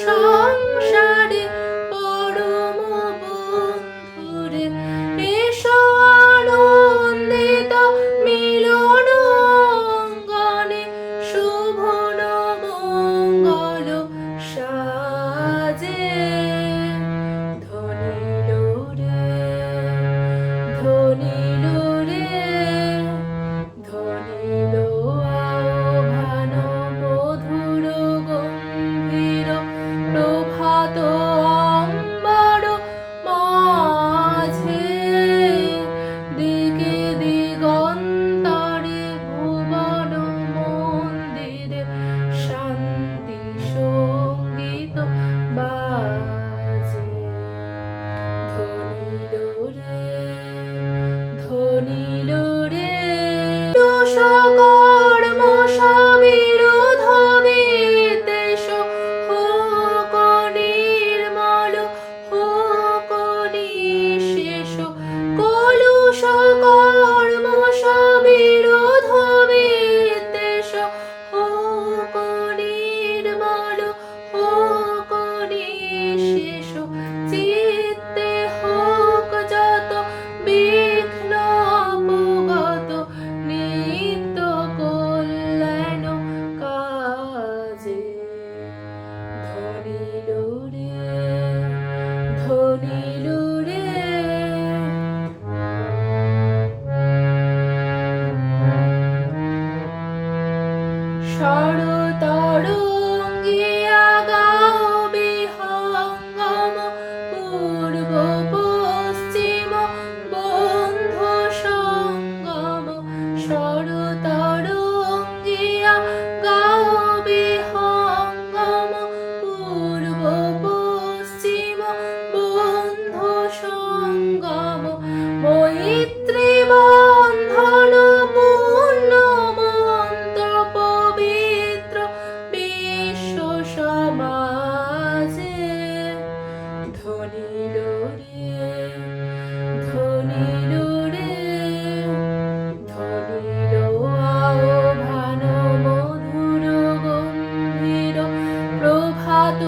সংসারে পরম বন্ধুরে এসো আনন্দিত মিলন অঙ্গনে শুভ মঙ্গল সাজে ধনিল রে ধনিল রে ধনিল আহ্বান মধুর গম্ভীর প্রভাত অম্বর মাঝে দিকে দিগন্তরে ভুবন মন্দিরে শান্তি সঙ্গীত বাজে ধনিল রে ধনিল রে সকর্ম সবিরোধ বিদ্বেষ হোক নির্মল হোক নিঃশেষ কলুষ কর্ম সবিরোধ বিদ্বেষ হোক নির্মল হোক নিঃশেষ চিত্তে হোক যত বিঘ্ন অপগত নিত্য কল্যাণ কাজে ধনিল রে ধনিল রে শরতরঙ্গিয়া গাও বিহঙ্গম পূর্ব পশ্চিম বন্ধু সঙ্গম শরতরঙ্গিয়া গাও বিহঙ্গম পূর্ব পশ্চিম বন্ধু সঙ্গম মৈত্রী বন্ধন পূর্ণ মন্ত্র পবিত্র বিশ্ব সমাজে ধনিল রে ধনিল রে ধনিল আহ্বান মধুর গম্ভীর প্রভাত